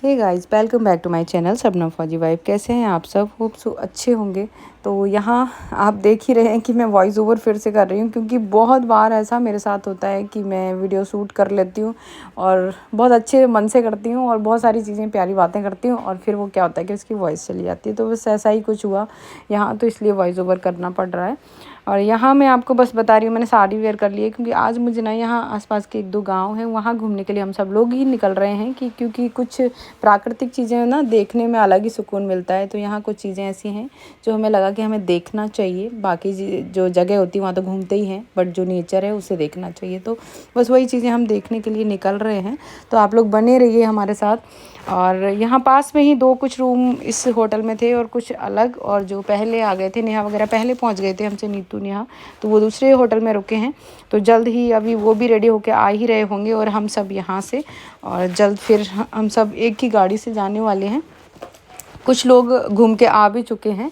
Hey guys, welcome back to my channel Shabnam Fauji wife. कैसे हैं आप सब? होप सो अच्छे होंगे। तो यहाँ आप देख ही रहे हैं कि मैं वॉइस ओवर फिर से कर रही हूँ, क्योंकि बहुत बार ऐसा मेरे साथ होता है कि मैं वीडियो शूट कर लेती हूँ और बहुत अच्छे मन से करती हूँ और बहुत सारी चीज़ें प्यारी बातें करती हूँ, और फिर वो क्या होता है कि उसकी वॉइस चली जाती है। तो बस ऐसा ही कुछ हुआ यहाँ, तो इसलिए वॉइस ओवर करना पड़ रहा है। और यहाँ मैं आपको बस बता रही हूँ, मैंने साड़ी वेयर कर ली है, क्योंकि आज मुझे ना यहाँ आसपास के 1-2 गांव हैं, वहाँ घूमने के लिए हम सब लोग ही निकल रहे हैं क्योंकि कुछ प्राकृतिक चीज़ें ना देखने में अलग ही सुकून मिलता है। तो यहाँ कुछ चीज़ें ऐसी हैं जो हमें लगा कि हमें देखना चाहिए। बाकी जो जगह होती है वहाँ तो घूमते ही हैं, बट जो नेचर है उसे देखना चाहिए। तो बस वही चीज़ें हम देखने के लिए निकल रहे हैं। तो आप लोग बने रहिए हमारे साथ। और यहाँ पास में ही 2 कुछ रूम इस होटल में थे और कुछ अलग, और जो पहले आ गए थे, नेहा वगैरह पहले पहुँच गए थे हमसे, नीतू नेहा, तो वो दूसरे होटल में रुके हैं। तो जल्द ही अभी वो भी रेडी होके आ ही रहे होंगे और हम सब यहाँ से, और जल्द फिर हम सब एक ही गाड़ी से जाने वाले हैं। कुछ लोग घूम के आ भी चुके हैं,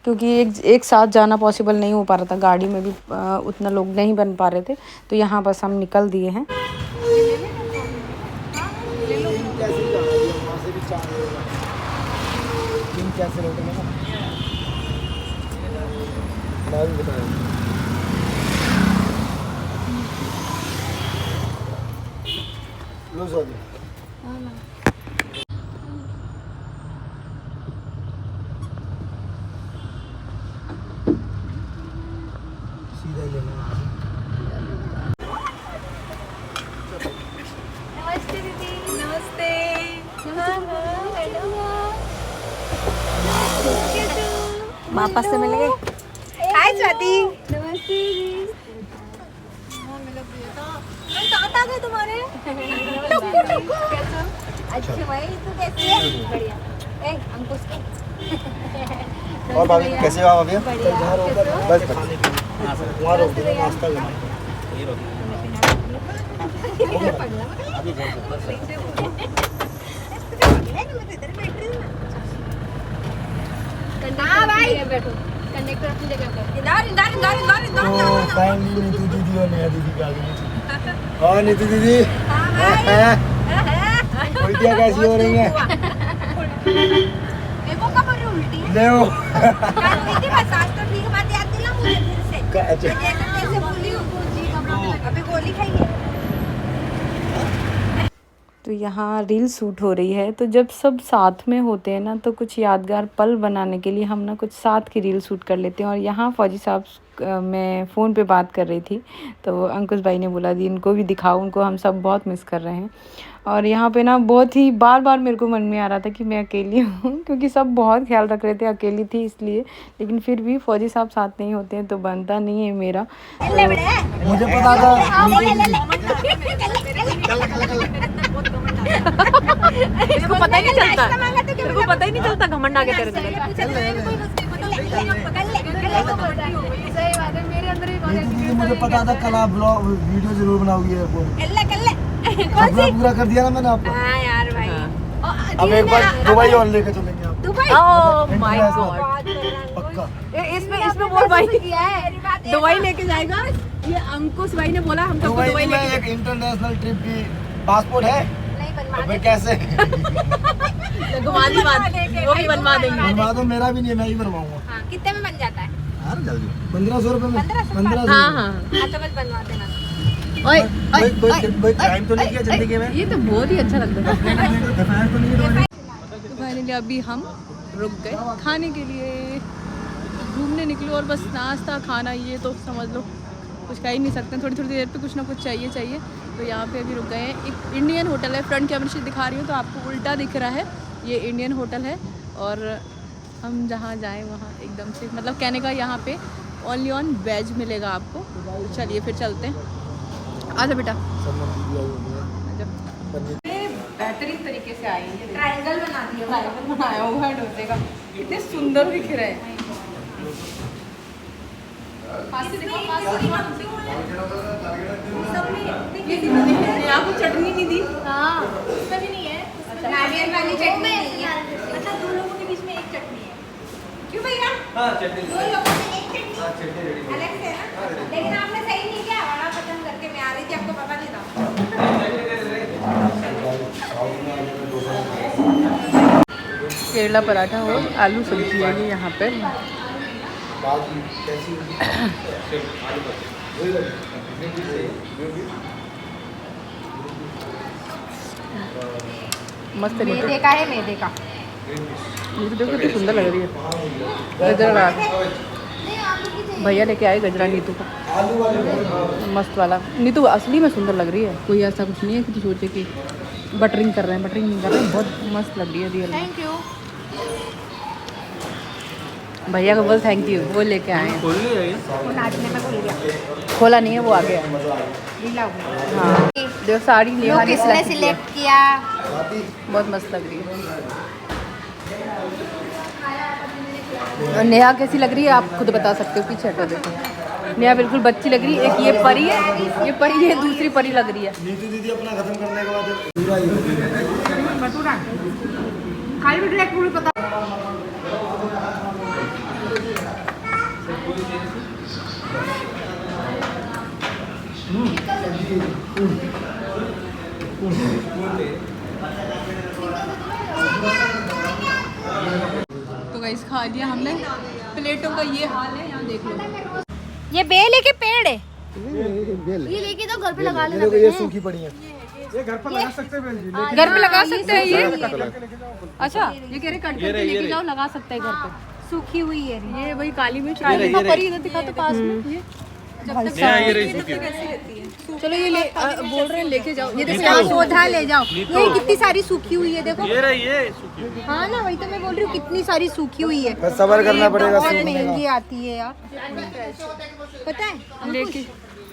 क्योंकि एक साथ जाना पॉसिबल नहीं हो पा रहा था, गाड़ी में भी उतना लोग नहीं बन पा रहे थे। तो यहाँ बस हम निकल दिए हैं। नमस्ते दीदी। नमस्ते। वापस से मिलेंगे। हाय स्वाति। नमस्ते। दांत आ गए तुम्हारे। अच्छे भाई, तू कैसी है? बढ़िया। ए अंकुश को। और भाभी कैसे हो आप? अभी बढ़िया। बस वहाँ रोक देना, नाश्ता करना। हाँ भाई, बैठो। कंडक्टर अपनी जगह पर। तो फाइनली नीतू दीदी और नेहा दीदी आ गई। और नीतू दीदी उल्टियाँ कैसी हो रही हैं? देखो कब हो रही उल्टी। ले दीदी बस आज तो ठीक बात याद दिला मुझे फिर से। अच्छा कैसे भूली हूँ। अभी गोली खाई है। तो यहाँ रील शूट हो रही है। तो जब सब साथ में होते हैं ना, तो कुछ यादगार पल बनाने के लिए हम ना कुछ साथ की रील शूट कर लेते हैं। और यहाँ फौजी साहब मैं फ़ोन पे बात कर रही थी, तो अंकुश भाई ने बोला दी इनको भी दिखाओ, उनको हम सब बहुत मिस कर रहे हैं। और यहाँ पे ना बहुत ही बार बार मेरे को मन में आ रहा था कि मैं अकेली हूँ, क्योंकि सब बहुत ख्याल रख रहे थे, अकेली थी इसलिए। लेकिन फिर भी फौजी साहब साथ नहीं होते हैं तो बनता नहीं है मेरा। मुझे पता था। इसको पता ही नहीं चलता। इसको पता ही नहीं चलता घमंड आके तेरे दीदी मुझे पता था कल आप ब्लॉग वीडियो जरूर बनाओगी पूरा कर दिया ना मैंने आपको। हाँ यार भाई। अब एक बार दुबई और लेके चलेंगे आप। दुबई। Oh my God. पक्का। इसमें बोल भाई दुबई लेके जाएगा। ये अंकुश भाई ने बोला हम सबको दुबई में लेके। एक इंटरनेशनल ट्रिप की पासपोर्ट है। नहीं बनवा तो फिर कैसे? घुमा दी बात, वो भी बनवा देंगे। बनवा दो, मेरा भी नहीं है, मैं ही बनवाऊंगा। हाँ कितने में बन जाता है? यार जल्दी 1500 रुपए में। 1500। हाँ हाँ। हाँ तो बस बनवा देना। ओए कोई क्राइम तो नहीं किया जिंदगी में? ये तो बहुत ही अच्छा लगता है। एफआईआर तो नहीं है? तो फाइनली अभी हम रुक गए खाने के लिए। घूमने निकलो और बस नाश्ता खाना, ये तो समझ लो कुछ कह ही नहीं सकते। थोड़ी थोड़ी देर पे कुछ ना कुछ चाहिए। तो यहाँ पे अभी रुक गए हैं। एक इंडियन होटल है, फ्रंट कैमरे से दिखा रही हूँ तो आपको उल्टा दिख रहा है, ये इंडियन होटल है। और हम जहाँ जाएँ वहाँ एकदम से, मतलब कहने का यहाँ पे ओनली ऑन वेज मिलेगा आपको। तो चलिए फिर चलते हैं। आजा बेटा। बेहतरीन तरीके से आई है। ट्रायंगल बना दिया। ट्रायंगल बनाया हुआ है डोसे का, कितने सुंदर दिख रहे हैं। आपको चटनी नहीं दी? हाँ उसमें भी नहीं है। अच्छा नारियल वाली चटनी नहीं है। अच्छा 2 लोगों के बीच में एक चटनी है। क्यों भैया? हाँ चटनी 2 लोगों में एक चटनी। हाँ चटनी रेडी अलग से है ना। लेकिन आपने सही नहीं किया, बड़ा पसंद करके मैं आ रही थी, आपको पता नहीं था। केरला पराठा और आलू सब्जी है ये यहाँ पे। मस्त है। मैदे का है, मैदे का। ये तो देखो कितनी सुंदर लग रही है। गजरा भैया लेके आए गजरा नीतू का मस्त वाला। नीतू असली में सुंदर लग रही है, कोई ऐसा कुछ नहीं है कि तू सोचे कि बटरिंग कर रहे हैं, बटरिंग नहीं कर रहे हैं, बहुत मस्त लग रही है रियल। थैंक यू भैया को बोल थैंक यू, वो लेके आए हैं। वो नाचने में भूल गया, खोला नहीं है, वो आ गया। ढीला हो गया। हाँ देखो साड़ी लोग नेहा ने किसने select किया। सिलेक्ट किया? बहुत मस्त लग रही है। और नेहा कैसी लग रही है आप खुद बता सकते हो, पीछे हटो देखो। नेहा बिल्कुल बच्ची लग रही है। एक ये परी है, ये परी है, दूसरी परी लग रही है। नीतू दीदी अपना खत्म करने के बाद पूरा ही भटूरा खाली भटूरा एक पूरी पता। तो गाइस खा लिया हमने। प्लेटों का ये हाल है, यहाँ देख लो। ये बेल है कि पेड़ है? ये लेके तो घर पे लगा लेना। देखो ये सूखी पड़ी है। घर पे लगा सकते हैं ये। अच्छा ये कह रहे कट करके लेके जाओ, लगा सकते हैं घर पे। सूखी हुई है ये वही काली मिर्च परी इधर दिखा तो पास में ये। जब तक कैसी रहती है। चलो ये बोल रहे हैं लेके जाओ। ये देखो यहाँ पौधा ले जाओ। ये कितनी सारी सूखी हुई है देखो। ये सूखी। हाँ ना, वही तो मैं बोल रही हूँ, कितनी सारी सूखी हुई है। बस सब्र करना पड़ेगा। बहुत महंगी आती है यार, पता है लेके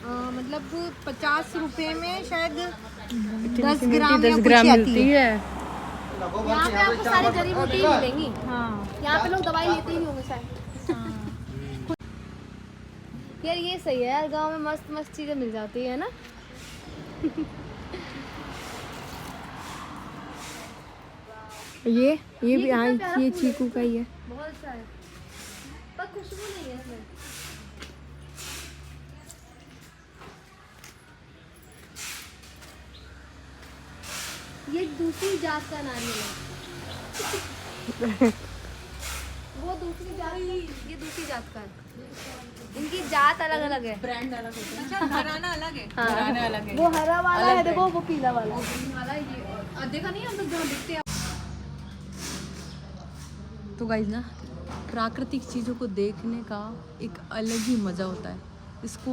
मतलब 50 रुपए में शायद 10 10 ग्राम या कुछ ग्राम आती मिलती है। है। यहाँ पे आपको सारी जड़ी बूटी ही मिलेंगी। हाँ यहाँ पे लोग दवाई लेते ही नहीं होंगे शायद। यार ये सही है यार, गांव में मस्त मस्त चीजें मिल जाती है ना। ये भी हाँ, ये चीकू का ही है। बहुत अच्छा है, पर खुशबू नहीं है इसमें। ये दूसरी जात का नारियल है। वो दूसरी जात, ये दूसरी जात का है। इनकी जात अलग अलग है, ब्रांड अलग होता है। अच्छा घराना अलग है। हाँ। घराना अलग है। वो हरा वाला है देखो, वो पीला वाला। वाला ये देखा नहीं हम लोग जहाँ दिखते हैं। तो गाइस ना प्राकृतिक चीज़ों को देखने का एक अलग ही मज़ा होता है। इसको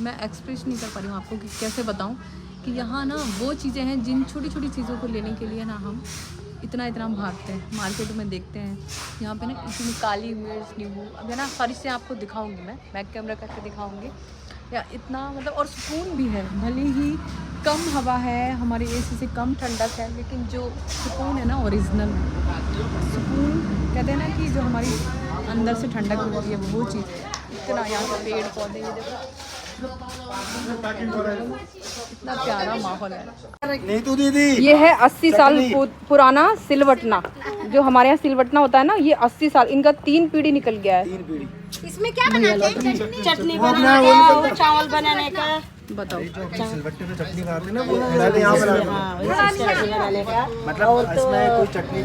मैं एक्सप्रेस नहीं कर पा रही हूँ आपको कि कैसे बताऊँ कि यहाँ ना वो चीज़ें हैं जिन छोटी छोटी चीज़ों को लेने के लिए ना हम इतना हम भागते हैं, मार्केट में देखते हैं। यहाँ पे ना इतनी काली मिर्च, नींबू, अब है ना सारी से आपको दिखाऊंगी, मैं बैक कैमरा करके दिखाऊंगी। या इतना मतलब और सुकून भी है, भले ही कम हवा है, हमारे एसी से कम ठंडक है, लेकिन जो सुकून है ना ओरिजिनल सुकून कहते हैं ना कि जो हमारी अंदर से ठंडक मिलती है वो चीज़ है। इतना यहाँ पे पेड़ पौधे, ये देखो इतना प्यारा माहौल है। नीतू दीदी ये है 80 साल पुराना सिलवटना। जो हमारे यहाँ सिलवटना होता है ना, ये 80 साल, इनका 3 पीढ़ी निकल गया है। 3 पीढ़ी इसमें क्या बनाते हैं? चटनी बनाने चावल बनाने का। बताओ सिलबट्टे पे चटनी खाते हैं ना, वो मैंने यहाँ बनाया। मतलब इसमें कोई चटनी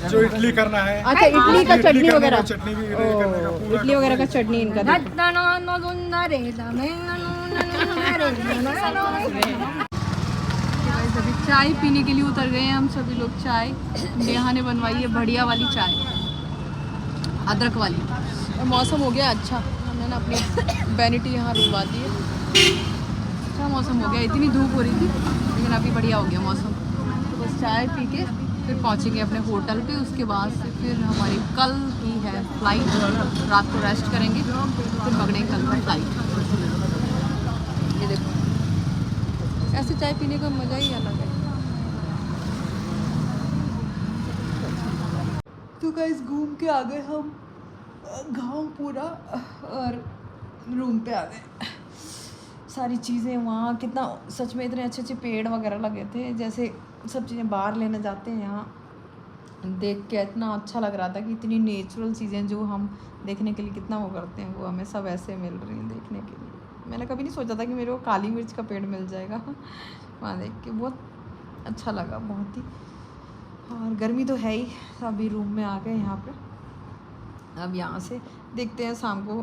जो इडली करना है। अच्छा इडली का चटनी वगैरह, चटनी भी करने का इडली वगैरह का चटनी इनका देखो। अभी चाय पीने के लिए उतर गए हैं हम सभी लोग। चाय नेहा ने बनवाई है बढ़िया वाली चाय, अदरक वाली। और मौसम हो गया अच्छा, हमने ना अपनी वैनिटी यहाँ रुकवा दी है। अच्छा मौसम हो गया, इतनी धूप हो रही थी लेकिन अभी बढ़िया हो गया मौसम। तो बस चाय पी के फिर पहुँचेंगे अपने होटल पे। उसके बाद से फिर हमारी कल ही है फ्लाइट, रात को रेस्ट करेंगे फिर पकड़ेंगे कल का फ्लाइट। ये देखो ऐसे चाय पीने का मज़ा ही अलग है। तो गाइस घूम के आ गए हम गांव पूरा और रूम पे आ गए। सारी चीज़ें वहाँ कितना सच में इतने अच्छे अच्छे पेड़ वगैरह लगे थे, जैसे सब चीज़ें बाहर लेने जाते हैं। यहाँ देख के इतना अच्छा लग रहा था कि इतनी नेचुरल चीज़ें जो हम देखने के लिए कितना वो करते हैं वो हमें सब ऐसे मिल रही हैं देखने के लिए। मैंने कभी नहीं सोचा था कि मेरे को काली मिर्च का पेड़ मिल जाएगा। वहाँ देख के बहुत अच्छा लगा, बहुत ही और गर्मी तो है ही। अभी रूम में आ गए यहाँ पे। अब यहाँ से देखते हैं शाम को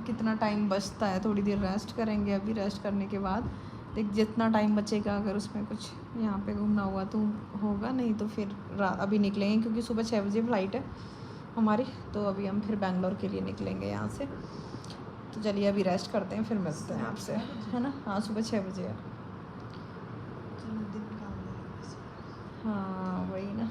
कितना टाइम बचता है, थोड़ी देर रेस्ट करेंगे। अभी रेस्ट करने के बाद देख जितना टाइम बचेगा, अगर उसमें कुछ यहाँ पे घूमना हुआ तो होगा, नहीं तो फिर अभी निकलेंगे क्योंकि सुबह 6 बजे फ़्लाइट है हमारी। तो अभी हम फिर बैंगलोर के लिए निकलेंगे यहाँ से। तो चलिए अभी रेस्ट करते हैं, फिर मिलते हैं आपसे, है ना। हाँ सुबह 6 बजे है। हाँ वही ना।